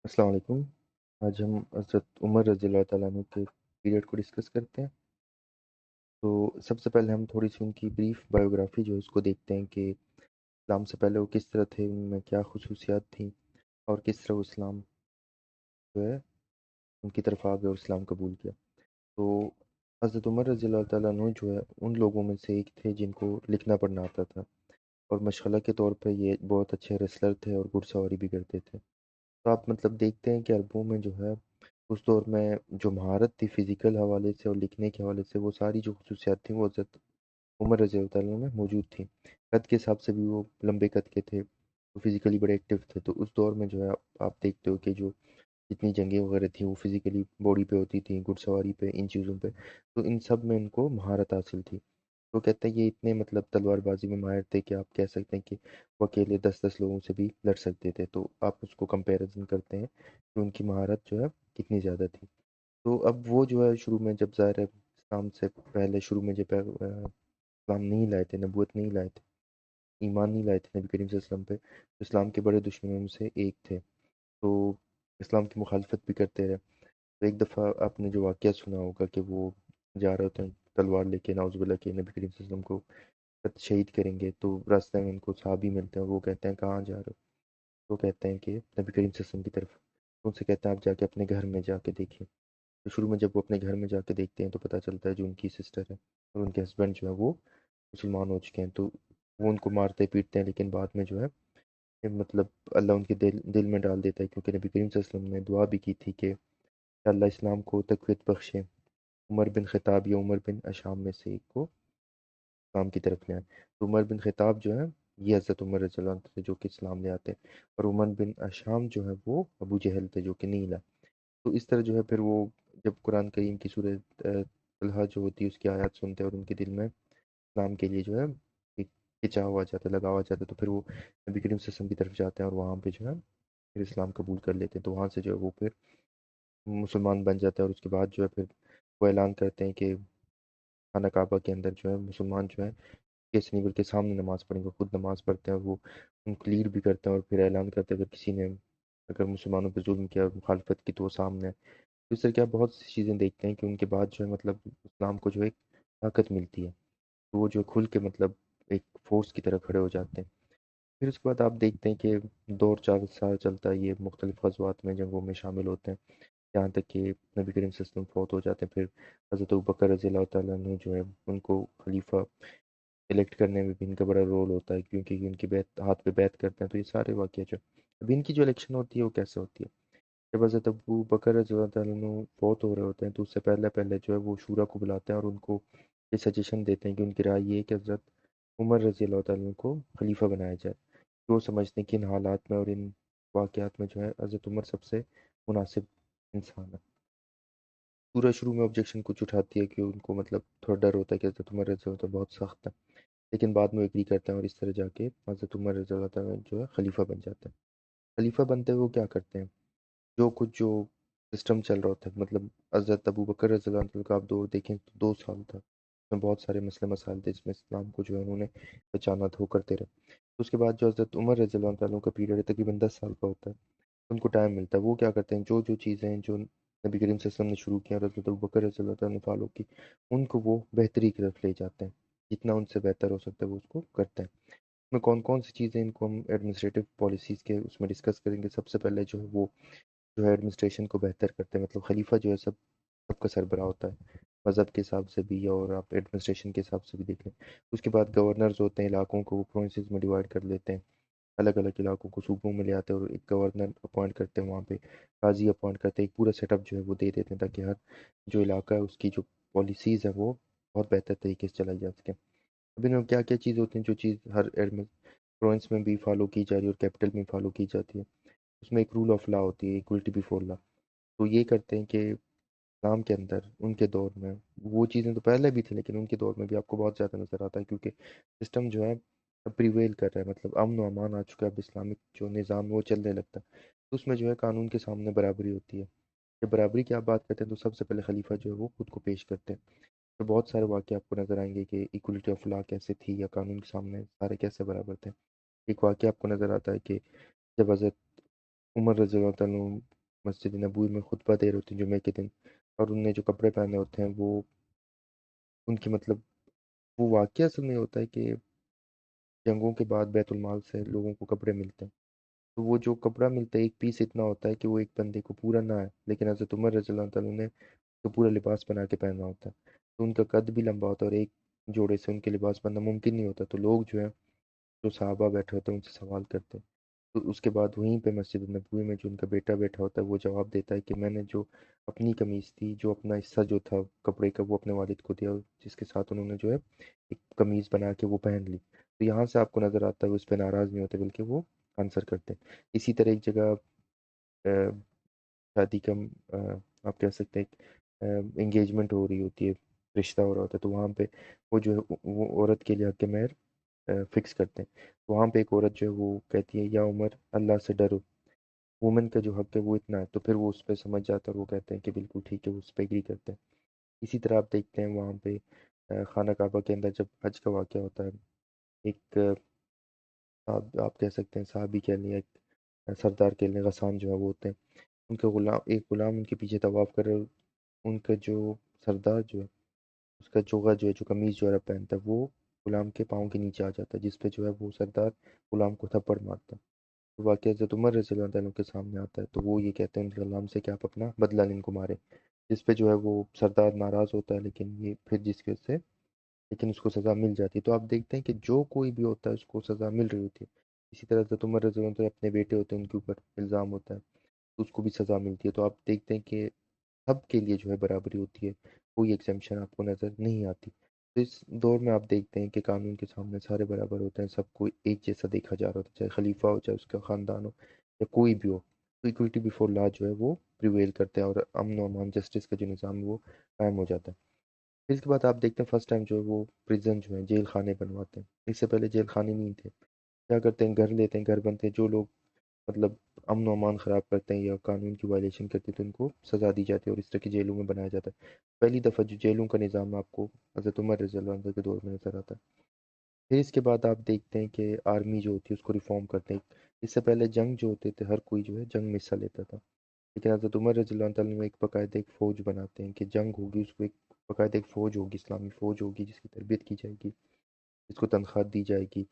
السلام علیکم۔ آج ہم حضرت عمر رضی اللہ تعالیٰ عنہ کے پیریڈ کو ڈسکس کرتے ہیں۔ تو سب سے پہلے ہم تھوڑی سی ان کی بریف بایوگرافی جو ہے اس کو دیکھتے ہیں کہ اسلام سے پہلے وہ کس طرح تھے، ان میں کیا خصوصیات تھیں، اور کس طرح وہ اسلام جو ہے ان کی طرف آ گئے اور اسلام قبول کیا۔ تو حضرت عمر رضی اللہ تعالیٰ عنہ جو ہے ان لوگوں میں سے ایک تھے جن کو لکھنا پڑھنا آتا تھا، اور مشغلہ کے طور پہ یہ بہت اچھے ریسلر تھے اور گھڑ سواری بھی کرتے تھے۔ تو آپ مطلب دیکھتے ہیں کہ عربوں میں جو ہے اس دور میں جو مہارت تھی فزیکل حوالے سے اور لکھنے کے حوالے سے، وہ ساری جو خصوصیات تھیں وہ حضرت عمر رضی اللہ تعالیٰ میں موجود تھیں۔ قد کے حساب سے بھی وہ لمبے قد کے تھے، وہ فزیکلی بڑے ایکٹیو تھے۔ تو اس دور میں جو ہے آپ دیکھتے ہو کہ جو جتنی جنگیں وغیرہ تھیں وہ فزیکلی باڈی پہ ہوتی تھیں، گھڑ سواری پہ، ان چیزوں پہ، تو ان سب میں ان کو مہارت حاصل تھی۔ تو کہتے ہیں یہ اتنے مطلب تلوار بازی میں ماہر تھے کہ آپ کہہ سکتے ہیں کہ وہ اکیلے 10 لوگوں سے بھی لڑ سکتے تھے۔ تو آپ اس کو کمپیریزن کرتے ہیں کہ ان کی مہارت جو ہے کتنی زیادہ تھی۔ تو اب وہ جو ہے شروع میں جب ظاہر ہے اسلام سے پہلے شروع میں جب اسلام نہیں لائے تھے، نبوت نہیں لائے تھے، ایمان نہیں لائے تھے نبی کریم صلی اللہ علیہ وسلم پہ، تو اسلام کے بڑے دشمنوں میں سے ایک تھے۔ تو اسلام کی مخالفت بھی کرتے رہے۔ تو ایک دفعہ آپ نے جو واقعہ سنا ہوگا کہ وہ جا رہے ہوتے ہیں تلوار لے کے، نعوذ باللہ، کہ نبی کریم صلی اللہ علیہ وسلم کو شہید کریں گے۔ تو راستے میں ان کو صحابی ملتے ہیں اور وہ کہتے ہیں کہاں جا رہے ہو؟ تو کہتے ہیں کہ نبی کریم صلی اللہ علیہ وسلم کی طرف۔ تو ان سے کہتے ہیں آپ جا کے اپنے گھر میں جا کے دیکھیں۔ تو شروع میں جب وہ اپنے گھر میں جا کے دیکھتے ہیں تو پتہ چلتا ہے جو ان کی سسٹر ہے اور ان کے ہسبینڈ جو ہے وہ مسلمان ہو چکے ہیں۔ تو وہ ان کو مارتے پیٹتے ہیں، لیکن بعد میں جو ہے مطلب اللہ ان کے دل میں ڈال دیتا ہے، کیونکہ نبی کریم صلی اللہ علیہ وسلم نے دعا بھی کی تھی کہ اللہ اسلام کو تقویت بخشے، عمر بن خطاب یا عمر بن اشام میں سے ایک کو اسلام کی طرف لے آئے۔ تو عمر بن خطاب جو ہے یہ حضرت عمر رضی اللہ عنہ تھے جو کہ اسلام لے آتے ہیں، اور عمر بن اشام جو ہے وہ ابو جہل تھے جو کہ نہیں لائے۔ تو اس طرح جو ہے پھر وہ جب قرآن کریم کی سورہ طلحہ جو ہوتی ہے اس کی آیات سنتے ہیں اور ان کے دل میں اسلام کے لیے جو ہے ایک کھچاؤ آ جاتا ہے، لگاؤ آ جاتا ہے، تو پھر وہ نبی کریم صلی اللہ علیہ وسلم کی طرف جاتے ہیں اور وہاں پہ جو ہے پھر اسلام قبول کر لیتے ہیں۔ تو وہاں سے جو ہے وہ پھر مسلمان بن جاتا ہے، اور اس کے بعد جو ہے پھر وہ اعلان کرتے ہیں کہ خانہ کعبہ کے اندر جو ہے مسلمان جو ہے کیسے نہیں بلکہ سامنے نماز پڑھیں گے، خود نماز پڑھتے ہیں اور وہ ان کو لیڈ بھی کرتے ہیں، اور پھر اعلان کرتے ہیں اگر کسی نے اگر مسلمانوں پہ ظلم کیا اور مخالفت کی تو وہ سامنے ہے۔ تو اس طرح کیا بہت سی چیزیں دیکھتے ہیں کہ ان کے بعد جو ہے مطلب اسلام کو جو ہے ایک طاقت ملتی ہے، تو وہ جو کھل کے مطلب ایک فورس کی طرح کھڑے ہو جاتے ہیں۔ پھر اس کے بعد آپ دیکھتے ہیں کہ 2 اور 4 سال چلتا ہے، یہ مختلف غزوات میں جنگوں میں شامل ہوتے ہیں، یہاں تک کہ نبی کریم صلی اللہ علیہ وسلم فوت ہو جاتے ہیں۔ پھر حضرت ابوبکر رضی اللہ تعالیٰ عنہ جو ہے ان کو خلیفہ الیکٹ کرنے میں بھی ان کا بڑا رول ہوتا ہے، کیونکہ ان کی بیعت ہاتھ پہ بیعت کرتے ہیں۔ تو یہ سارے واقعہ جو اب ان کی جو الیکشن ہوتی ہے وہ کیسے ہوتی ہے؟ جب حضرت ابو بکر رضی اللہ تعالیٰ عنہ فوت ہو رہے ہوتے ہیں تو اس سے پہلے پہلے جو ہے وہ شورا کو بلاتے ہیں اور ان کو یہ سجیشن دیتے ہیں کہ ان کی رائے یہ ہے کہ حضرت عمر رضی اللہ تعالیٰ عنہ کو خلیفہ بنایا جائے۔ وہ سمجھتے ہیں کہ ان حالات میں اور ان واقعات میں جو ہے حضرت عمر سب سے مناسب انسان ہے۔ پورا شروع میں آبجیکشن کچھ اٹھاتی ہے کہ ان کو مطلب تھوڑا ڈر ہوتا ہے کہ حضرت عمر رضی اللہ تعالیٰ بہت سخت ہے، لیکن بعد میں ایگری کرتے ہیں اور اس طرح جا کے حضرت عمر رضی اللہ تعالیٰ جو ہے خلیفہ بن جاتا ہے۔ خلیفہ بنتے ہوئے وہ کیا کرتے ہیں؟ جو سسٹم چل رہا ہوتا ہے، مطلب حضرت ابو بکر رضی اللہ عنہ کا آپ دور دیکھیں تو 2 سال تھا، اس میں بہت سارے مسئلے مسائل تھے، اس میں اسلام کو جو ہے انہوں نے بچانا تھا، وہ کرتے رہے۔ تو اس کے بعد جو حضرت عمر رضی اللہ عنہ کا پیریڈ ہے تقریباً 10 سال کا ہوتا ہے، ان کو ٹائم ملتا ہے، وہ کیا کرتے ہیں جو چیزیں جو نبی کریم صلی اللہ علیہ وسلم نے شروع کیا اور حضرت ابوبکر رضی اللہ تعالیٰ نے فالو کی، ان کو وہ بہتری کی طرف لے جاتے ہیں، جتنا ان سے بہتر ہو سکتا ہے وہ اس کو کرتے ہیں۔ اس میں کون کون سی چیزیں ان کو ہم ایڈمنسٹریٹو پالیسیز کے اس میں ڈسکس کریں گے۔ سب سے پہلے جو ہے وہ جو ہے ایڈمنسٹریشن کو بہتر کرتے ہیں، مطلب خلیفہ جو ہے سب کا سربراہ ہوتا ہے، مذہب کے حساب سے بھی اور آپ ایڈمنسٹریشن کے حساب سے بھی دیکھ لیں۔ اس کے بعد گورنرز ہوتے ہیں، علاقوں کو وہ پروونسز میں ڈیوائڈ کر لیتے ہیں، الگ الگ علاقوں کو صوبوں میں لے آتے ہیں اور ایک گورنر اپوائنٹ کرتے ہیں، وہاں پہ قاضی اپوائنٹ کرتے ہیں، ایک پورا سیٹ اپ جو ہے وہ دے دیتے ہیں تاکہ ہر جو علاقہ ہے اس کی جو پالیسیز ہے وہ بہت بہتر طریقے سے چلائی جا سکیں۔ اب ان میں کیا کیا چیز ہوتی ہیں جو چیز ہر پروونس میں بھی فالو کی جا رہی ہے اور کیپٹل میں فالو کی جاتی ہے؟ اس میں ایک رول آف لا ہوتی ہے، ایکولٹی بیفور لا۔ تو یہ کرتے ہیں کہ اسلام کے اندر ان کے دور میں وہ چیزیں تو پہلے بھی تھیں، لیکن ان کے دور میں بھی آپ کو بہت زیادہ نظر آتا ہے، کیونکہ سسٹم جو ہے پریویل کر رہا ہے، مطلب امن و امان آ چکا ہے، اب اسلامک جو نظام وہ چلنے لگتا ہے، تو اس میں جو ہے قانون کے سامنے برابری ہوتی ہے۔ جب برابری کی آپ بات کرتے ہیں تو سب سے پہلے خلیفہ جو ہے وہ خود کو پیش کرتے ہیں۔ تو بہت سارے واقعے آپ کو نظر آئیں گے کہ ایکولیٹی آف لا کیسے تھی یا قانون کے سامنے سارے کیسے برابر تھے۔ ایک واقعہ آپ کو نظر آتا ہے کہ جب حضرت عمر رضی اللہ تعالیٰ عنہ مسجد نبوی میں خطبہ دے رہے ہوتے ہیں جمعے کے دن، اور انہوں نے جو کپڑے پہنے ہوتے ہیں وہ ان کی مطلب وہ واقعہ اصل میں ہوتا ہے کہ جنگوں کے بعد بیت المال سے لوگوں کو کپڑے ملتے ہیں، تو وہ جو کپڑا ملتا ہے ایک پیس اتنا ہوتا ہے کہ وہ ایک بندے کو پورا نہ ہے، لیکن حضرت عمر رضی اللہ تعالیٰ نے تو پورا لباس بنا کے پہننا ہوتا ہے، تو ان کا قد بھی لمبا ہوتا ہے اور ایک جوڑے سے ان کے لباس بننا ممکن نہیں ہوتا، تو لوگ جو ہے جو صحابہ بیٹھے ہوتے ہیں ان سے سوال کرتے ہیں، تو اس کے بعد وہیں پہ مسجد نبوی میں جو ان کا بیٹا بیٹھا ہوتا ہے وہ جواب دیتا ہے کہ میں نے جو اپنی قمیض تھی، جو اپنا حصہ جو تھا کپڑے کا، وہ اپنے والد کو دیا، جس کے ساتھ انہوں نے جو ہے ایک قمیض بنا کے وہ پہن لی، تو یہاں سے آپ کو نظر آتا ہے وہ اس پہ ناراض نہیں ہوتے بلکہ وہ آنسر کرتے ہیں۔ اسی طرح ایک جگہ شادی کا آپ کہہ سکتے ہیں انگیجمنٹ ہو رہی ہوتی ہے، رشتہ ہو رہا ہوتا ہے، تو وہاں پہ وہ جو ہے وہ عورت کے لیے حق مہر فکس کرتے ہیں، تو وہاں پہ ایک عورت جو ہے وہ کہتی ہے یا عمر اللہ سے ڈرو، وومن کا جو حق ہے وہ اتنا ہے، تو پھر وہ اس پہ سمجھ جاتا ہے اور وہ کہتے ہیں کہ بالکل ٹھیک ہے، وہ اس پہ ایگری کرتے ہیں۔ اسی طرح آپ دیکھتے ہیں وہاں پہ خانہ کعبہ کے اندر جب حج کا واقعہ ہوتا ہے، ایک آپ کہہ سکتے ہیں صحابی کہہ لیں، ایک سردار کہہ لیں، غسان جو ہے وہ ہوتے ہیں، ان کے غلام، ایک غلام ان کے پیچھے طواف کر رہے، ان کا جو سردار جو ہے اس کا چوغا جو ہے، جو قمیض جو عرب پہنتا ہے، وہ غلام کے پاؤں کے نیچے آ جاتا ہے، جس پہ جو ہے وہ سردار غلام کو تھپڑ مارتا ہے، تو واقعہ حضرت عمر رضی اللہ عنہ کے سامنے آتا ہے، تو وہ یہ کہتے ہیں ان کے غلام سے کہ آپ اپنا بدلہ لیں، ان کو مارے، جس پہ جو ہے وہ سردار ناراض ہوتا ہے، لیکن یہ پھر جس کی وجہ سے لیکن اس کو سزا مل جاتی ہے، تو آپ دیکھتے ہیں کہ جو کوئی بھی ہوتا ہے اس کو سزا مل رہی ہوتی ہے۔ اسی طرح حضرت عمر رضی اللہ عنہ اپنے بیٹے ہوتے ہیں، ان کے اوپر الزام ہوتا ہے تو اس کو بھی سزا ملتی ہے، تو آپ دیکھتے ہیں کہ سب کے لیے جو ہے برابری ہوتی ہے، کوئی ایگزمپشن آپ کو نظر نہیں آتی، تو اس دور میں آپ دیکھتے ہیں کہ قانون کے سامنے سارے برابر ہوتے ہیں، سب کو ایک جیسا دیکھا جا رہا ہوتا ہے، چاہے خلیفہ ہو، چاہے اس کا خاندان ہو، یا کوئی بھی ہو، تو ایکویٹی بیفور لا جو ہے وہ پریویل کرتے ہیں، اور امن و امان، جسٹس کا جو نظام ہے وہ قائم ہو جاتا ہے۔ پھر اس کے بعد آپ دیکھتے ہیں فرسٹ ٹائم جو ہے وہ پریزن جو ہے جیل خانے بنواتے ہیں، اس سے پہلے جیل خانے نہیں تھے، کیا کرتے ہیں گھر لیتے ہیں، گھر بنتے ہیں، جو لوگ مطلب امن و امان خراب کرتے ہیں یا قانون کی وائلیشن کرتے ہیں تو ان کو سزا دی جاتی ہے اور اس طرح کی جیلوں میں بنایا جاتا ہے۔ پہلی دفعہ جو جیلوں کا نظام آپ کو حضرت عمر رضی اللہ عنہ کے دور میں نظر آتا ہے۔ پھر اس کے بعد آپ دیکھتے ہیں کہ آرمی جو ہوتی ہے اس کو ریفارم کرتے ہیں، اس سے پہلے جنگ جو ہوتے تھے ہر کوئی جو ہے جنگ میں حصہ لیتا تھا، لیکن حضرت عمر رضی اللہ عنہ ایک باقاعدہ ایک فوج بناتے ہیں کہ جنگ ہوگی اس کو ایک باقاعدہ ایک فوج ہوگی، اسلامی فوج ہوگی جس کی تربیت کی جائے گی، جس کو تنخواہ دی جائے گی،